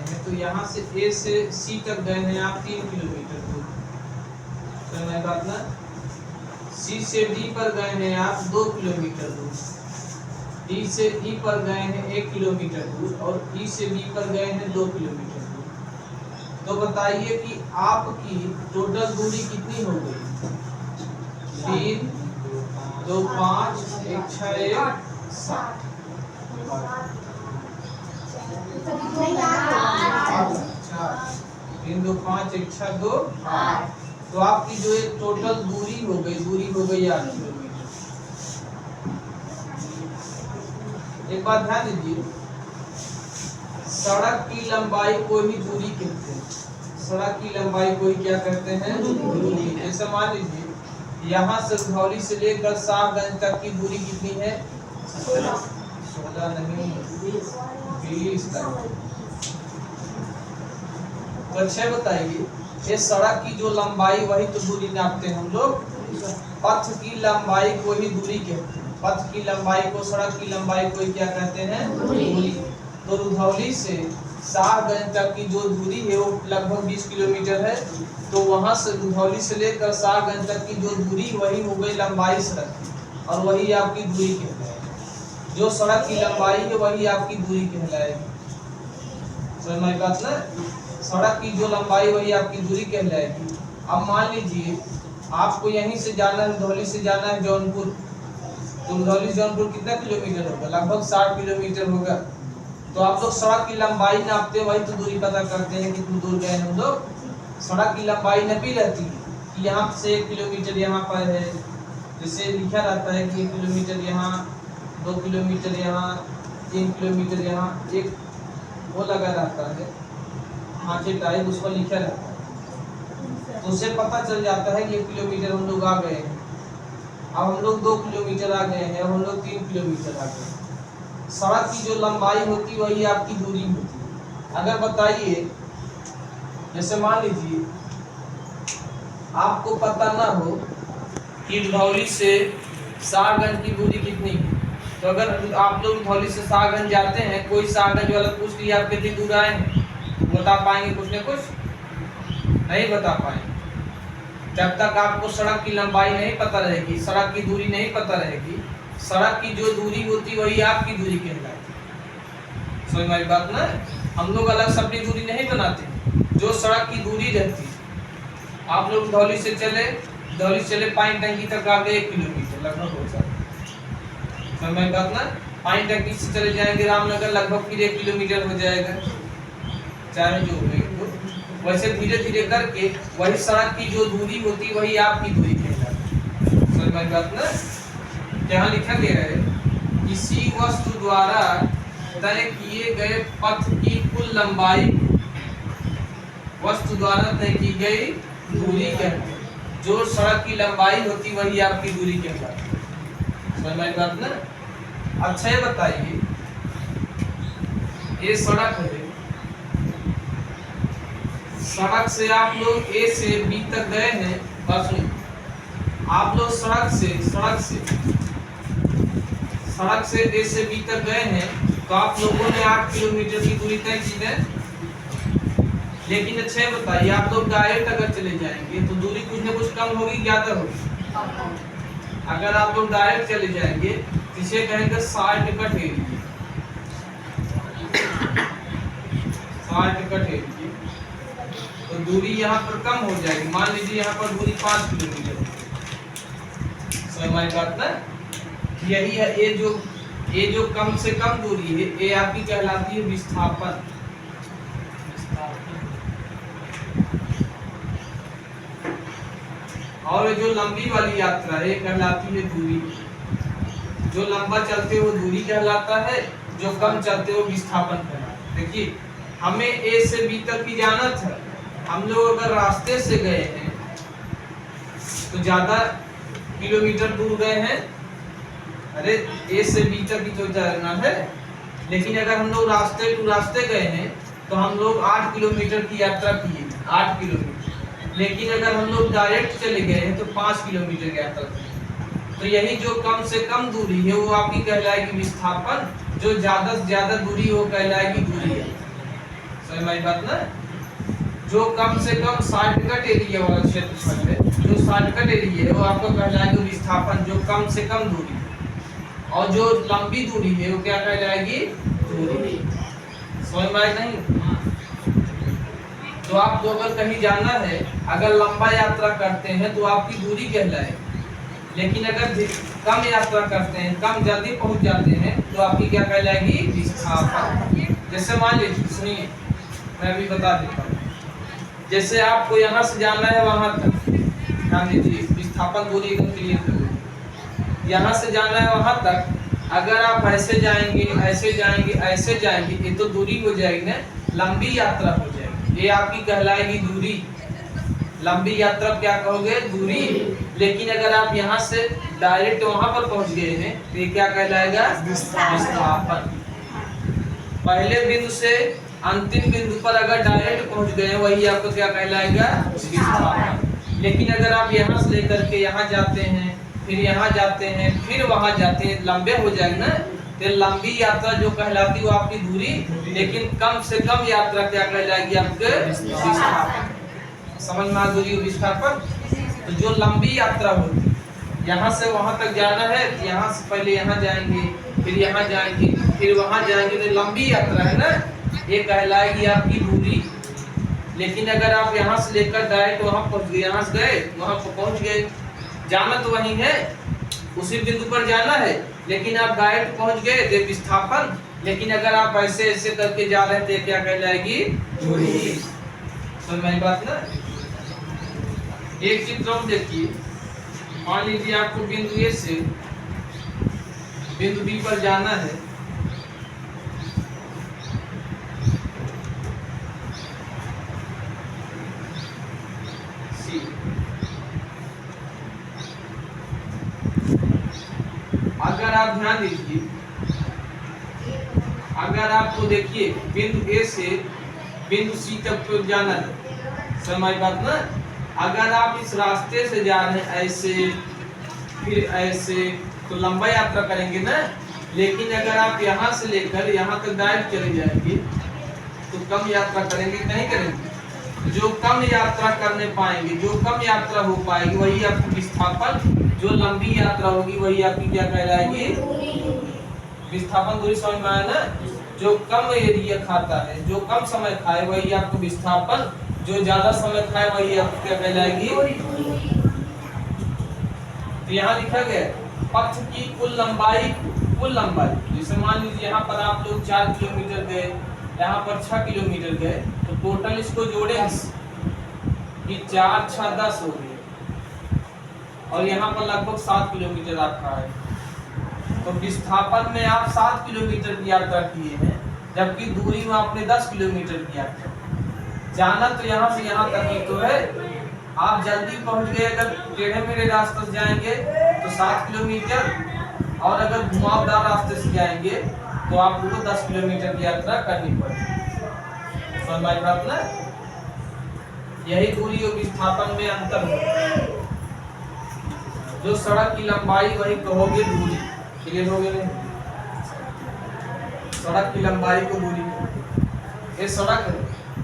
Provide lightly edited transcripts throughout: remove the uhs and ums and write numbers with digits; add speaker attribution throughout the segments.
Speaker 1: हैं तो यहाँ से ए से सी तक गए हैं आप 3 किलोमीटर दूर। समझ में बात ना? सी से डी पर गए हैं आप 2 किलोमीटर दूर, डी से ई पर गए हैं 1 किलोमीटर दूर और ई से बी पर गए हैं 2 किलोमीटर दूर। तो बताइए कि आपकी टोटल दूरी कितनी हो गई? 3 2 5 1 6 1 7। 3 2 5 1 6 2 8। तो आपकी जो एक टोटल दूरी हो गई 8 किलोमीटर। एक बात ध्यान दीजिए, सड़क की लंबाई को ही दूरी कहते हैं। सड़क की लंबाई को ही क्या कहते हैं? दूरी। जैसे मान लीजिए यहाँ से धौली से लेकर साहगंज तक की दूरी कितनी है? 16 नहीं 20 तक। तो अच्छा बताइए, ये सड़क की जो लंबाई वही तो दूरी नापते हैं हम लोग। पथ की लंबाई को ही दूरी कहते हैं। पथ की लंबाई को, सड़क की लंबाई को ही क्या कहते हैं? दूरी। तो रुधौली से शाहगंज तक की जो दूरी है वो लगभग 20 किलोमीटर है। तो वहां से रुधौली से लेकर शाहगंज तक की जो दूरी वही हो गई लंबाई सड़क की, और वही आपकी दूरी कहलाएगी। जो सड़क की लंबाई है वही आपकी दूरी कहलाएगी। समझ में बात ना? सड़क की जो लंबाई वही आपकी दूरी कहलाएगी। अब मान लीजिए आपको यहीं से जाना है, रुधौली से जाना है जौनपुर। तो रुधौली जौनपुर कितना किलोमीटर होगा? लगभग 60 किलोमीटर होगा। तो आप लोग सड़क की लंबाई नापते हैं, वही तो दूरी पता करते हैं कितनी दूर गए हम लोग। सड़क की लंबाई नपी रहती है कि यहाँ से 1 किलोमीटर यहाँ पर है, जैसे लिखा रहता है कि 1 किलोमीटर यहाँ, 2 किलोमीटर यहाँ, 3 किलोमीटर यहाँ, एक वो लगा रहता है हाँचे टाइप, उस पर लिखा रहता है। तो उससे पता चल जाता है कि 1 किलोमीटर हम लोग आ गए हैं। अब हम लोग 2 किलोमीटर आ गए हैं, अब हम लोग 3 किलोमीटर आ गए हैं। सड़क की जो लंबाई होती वही आपकी दूरी होती है। अगर बताइए, जैसे मान लीजिए आपको पता ना हो कि रुधौली से शाहगंज की दूरी कितनी है, तो अगर आप लोग रुधौली से शाहगंज जाते हैं, कोई शाहगंज वाला पूछ लिया आप कितनी दूर आए हैं, बता पाएंगे कुछ न कुछ? नहीं बता पाएंगे। जब तक आपको सड़क की लंबाई नहीं पता रहेगी, सड़क की दूरी नहीं पता रहेगी, सड़क की जो दूरी होती वही आपकी दूरी कहलाती। समझ में बात ना? हम लोग अलग से अपनी दूरी नहीं बनाते। जो सड़क की दूरी रहती है, आप लोग धौली से चले पानी टंकी तक आ गए 1 किलोमीटर लगभग हो जाएगा। समझ में बात ना? पानी टंकी से चले जाएंगे रामनगर, लगभग फिर 1 किलोमीटर हो जाएगा, चाहे जो हो। वैसे धीरे धीरे करके वही सड़क की जो दूरी होती वही आपकी दूरी कहलाती। समझ में बात ना? यहाँ लिखा गया है, किसी वस्तु द्वारा तय किए गए पथ की कुल लंबाई, वस्तु द्वारा तय की गई दूरी कहते हैं। जो सड़क की लंबाई होती वही आपकी दूरी कहलाती। समझ में बात ना? अच्छा ये बताइए, ये सड़क है, सड़क से आप लोग ए से बी तक गए हैं। बस आप लोग सड़क से ए से बी तक गए हैं, तो आप लोगों ने 8 किलोमीटर की दूरी तय की है। लेकिन अच्छा ये बताइए, आप लोग डायरेक्ट अगर चले जाएंगे तो दूरी कुछ न कुछ कम होगी, ज्यादा होगी? अगर आप लोग डायरेक्ट चले जाएंगे तो इसे कहेंगे 60 कट एरिया। 60 कट एरिया तो दूरी यहाँ पर कम हो जाएगी। मान लीजिए यहाँ पर दूरी 5 किलोमीटर है। समझ में बात ना? यही है ये जो कम से कम दूरी है, ये आपकी कहलाती है विस्थापन। और जो लंबी वाली यात्रा है कहलाती है दूरी। जो लंबा चलते हो दूरी कहलाता है, जो कम चलते हो विस्थापन कहलाता है। देखिए, हमें ए से बी तक की जाना था, हम लोग अगर रास्ते से गए हैं तो ज्यादा किलोमीटर दूर गए हैं। अरे ए से बी तक ही तो जाना है, लेकिन अगर हम लोग रास्ते टू रास्ते गए हैं तो हम लोग 8 किलोमीटर की यात्रा किए, 8 किलोमीटर। लेकिन अगर हम लोग डायरेक्ट चले गए हैं तो 5 किलोमीटर की यात्रा की। तो यही जो कम से कम दूरी है वो आपकी कहलाएगी विस्थापन, जो ज्यादा से ज्यादा दूरी वो कहलाएगी दूरी। समझ में आई बात ना। जो कम से कम शॉर्टकट एरिया वाला क्षेत्रफल है, जो शॉर्टकट एरिया है वो आपको कहलाएगा विस्थापन, जो कम से कम दूरी, और जो लंबी दूरी है वो क्या कहलाएगी, दूरी। समझ में आई नहीं। तो आपको अगर कहीं जाना है, अगर लंबा यात्रा करते हैं तो आपकी दूरी कहलाएगी, लेकिन अगर कम यात्रा करते हैं, कम जल्दी पहुंच जाते हैं तो आपकी क्या कहलाएगी, विस्थापन। जैसे मान लीजिए, सुनिए मैं अभी बता देता हूँ। जैसे आपको यहाँ से जाना है वहां तक, ध्यान दीजिए, विस्थापन दूरी एकदम क्लियर करो। यहाँ से जाना है वहां तक, अगर आप ऐसे जाएंगे, ऐसे जाएंगे, ऐसे जाएंगे, ये तो दूरी हो जाएगी ना, लंबी यात्रा हो जाएगी, ये आपकी कहलाएगी दूरी। लंबी यात्रा क्या कहोगे, दूरी। लेकिन अगर आप यहाँ से डायरेक्ट वहां पर पहुंच गए हैं तो ये क्या कहलाएगा, विस्थापन। पहले बिंदु से अंतिम बिंदु पर अगर डायरेक्ट पहुंच गए हैं, वही आपको क्या कहलाएगा, विस्थापन। लेकिन अगर आप यहाँ से लेकर के यहाँ जाते हैं, फिर यहाँ जाते हैं, फिर वहां जाते हैं, लंबे हो जाएंगे ना, तो लंबी यात्रा जो कहलाती है वो आपकी दूरी, लेकिन कम से कम यात्रा क्या कहलाएगी, आपके विस्थापन। समझ में आ, दूरी विस्थापन। तो जो लंबी यात्रा होती है, यहाँ से वहां तक जाना है, यहाँ से पहले यहाँ जाएंगे, फिर यहाँ जाएंगे, फिर वहां जाएंगे, तो लंबी यात्रा है ना, ये कहलाएगी आपकी दूरी। लेकिन अगर आप यहाँ से लेकर डायरेक्ट वहां पहुंच गए, यहाँ से गए वहां पहुंच गए, जाना तो वही है, उसी बिंदु पर जाना है, लेकिन आप डायरेक्ट पहुंच गए तो विस्थापन। लेकिन अगर आप ऐसे ऐसे करके जा रहे थे, क्या कहलाएगी, दूरी। समझ में आई बात ना। एक चित्र और देखिए, मान लीजिए आपको बिंदु ए से बिंदु बी पर जाना है, सी। अगर आप ध्यान दीजिए, अगर आपको देखिए बिंदु ए से बिंदु सी तक तो जाना है, समझ बात ना। अगर आप इस रास्ते से जा रहे हैं ऐसे, फिर ऐसे, तो लंबा यात्रा करेंगे ना। लेकिन अगर आप यहाँ से लेकर यहाँ तक डायरेक्ट चले जाएंगे तो कम यात्रा करेंगे, नहीं करेंगे। जो कम यात्रा करने पाएंगे, जो कम यात्रा हो पाएगी, वही आपकी विस्थापन। जो लंबी यात्रा होगी वही आपकी क्या कहलाएगी, विस्थापन। दूरी समझ में आया ना। जो कम एरिया खाता है, जो कम समय खाए, वही आपको विस्थापन। जो ज्यादा समय खाए वही आपको क्या कहलाएगी। तो यहाँ लिखा गया पथ की कुल लंबाई, कुल लंबाई। जैसे मान लीजिए यहाँ पर आप लोग 4 किलोमीटर गए, यहाँ पर 6 किलोमीटर गए, तो टोटल इसको जोड़ेंगे कि 4 6 10 हो गए, और यहाँ पर लगभग 7 किलोमीटर आपका है। तो विस्थापन में आप 7 किलोमीटर की यात्रा किए हैं, जबकि दूरी में आपने 10 किलोमीटर की यात्रा। जाना तो यहाँ से यहाँ तक ही तो है। आप जल्दी पहुँच गए, अगर टेढ़े मेढ़े रास्ते से जाएंगे तो 7 किलोमीटर, और अगर घुमावदार रास्ते से जाएंगे तो आपको 10 किलोमीटर की यात्रा करनी पड़ेगी। समझ में आई बात ना। यही दूरी और विस्थापन में अंतर है। जो सड़क की लंबाई वही कहोगे दूरी। क्लियर हो गए। सड़क की लंबाई को दूरी, ये सड़क है,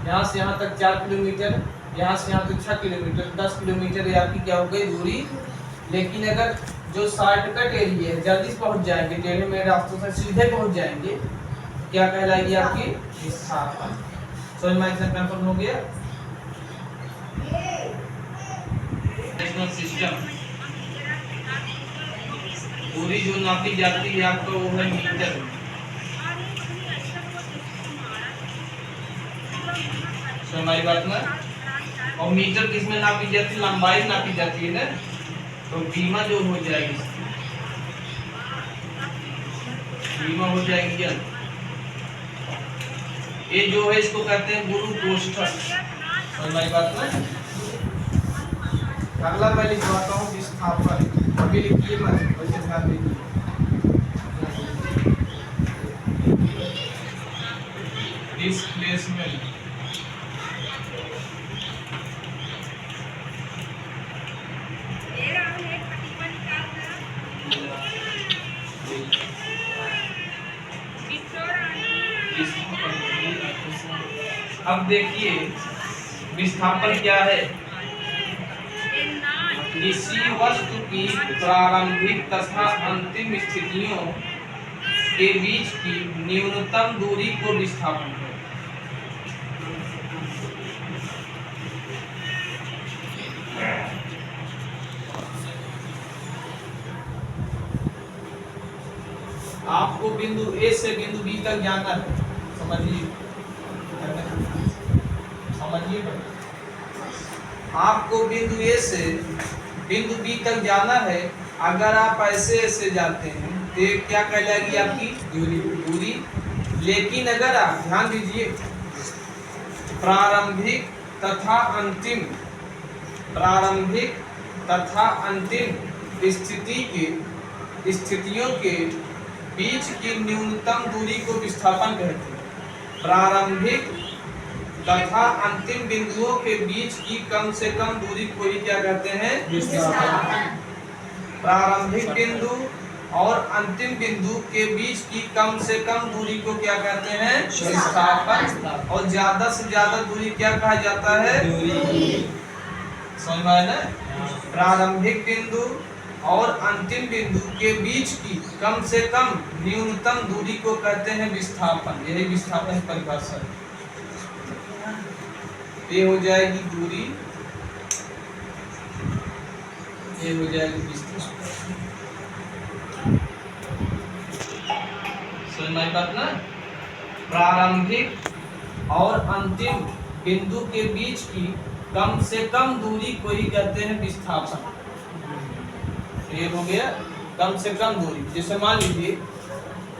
Speaker 1: यहाँ से यहाँ तक 4 किलोमीटर, यहाँ से यहाँ तक 6 किलोमीटर, 10 किलोमीटर ये आपकी क्या हो गई, दूरी। लेकिन अगर जो शॉर्टकट एरिया है, जल्दी पहुँच जाएंगे, टेढ़े मेढ़े रास्तों से सीधे पहुँच जाएंगे, क्या कहलाएगी आपकी, विस्थापन। समझ में कंफर्म हो गया। सिस्टम दूरी जो नापी जाती है आपका वो है मीटर। हमारी बात ना। और मीटर किसमें नापी जाती है, लंबाई नापी जाती है ना। तो बीमा जो हो जाएगी, बीमा हो जाएगी क्या, ये जो है इसको कहते हैं गुरु कोष्ठक। हमारी बात ना। अगला मैं लिखवाता हूँ विस्थापन। अभी लिखिए मत, वैसे ध्यान दीजिए। डिस्प्लेसमेंट, अब देखिए विस्थापन क्या है। किसी वस्तु की प्रारंभिक तथा अंतिम स्थितियों के बीच की न्यूनतम दूरी को विस्थापन है। आपको बिंदु ए से बिंदु बी तक जाना है, समझिए समझिए। आपको बिंदु ए से बिंदु बी तक जाना है। अगर आप ऐसे ऐसे जाते हैं तो क्या कहलाएगी आपकी दूरी। लेकिन अगर आप ध्यान दीजिए प्रारंभिक तथा अंतिम स्थितियों के बीच की न्यूनतम दूरी को विस्थापन कहते हैं। प्रारंभिक तथा अंतिम बिंदुओं के बीच की कम से कम दूरी को ही क्या कहते हैं, विस्थापन। प्रारंभिक बिंदु और अंतिम बिंदु के बीच की कम से कम दूरी को क्या कहते हैं, विस्थापन। और ज्यादा से ज्यादा दूरी क्या कहा जाता है, दूरी। समझ में आया ना। प्रारंभिक बिंदु और अंतिम बिंदु के बीच की कम से कम न्यूनतम दूरी को कहते हैं विस्थापन। यही विस्थापन की परिभाषा है। ये हो जाएगी दूरी, ये हो जाएगी विस्थापन। समझ में आई बात ना। प्रारंभिक और अंतिम बिंदु के बीच की कम से कम दूरी को ही कहते हैं विस्थापन। ये हो गया कम से कम दूरी। जैसे मान लीजिए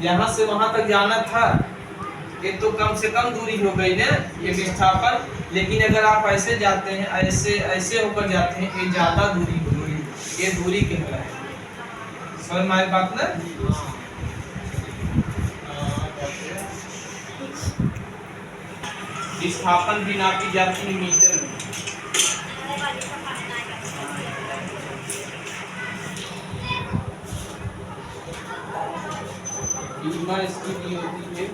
Speaker 1: यहाँ से वहां तक जाना था, ये तो कम से कम दूरी हो गई ना, ये विस्थापन। लेकिन अगर आप ऐसे जाते हैं, ऐसे ऐसे होकर जाते हैं, ये ज्यादा दूरी होगी, ये दूरी कहलाएगी। समझ में आई बात ना। विस्थापन भी नापी जाती है मीटर में। इसकी भी होती है,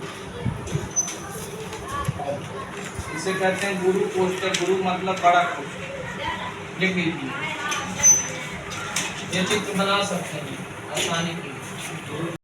Speaker 1: इसे कहते हैं गुरु कोष्ठक। गुरु मतलब बड़ा कोष्ठक। लिख लीजिए, ये चित्र बना सकते हैं आसानी के लिए।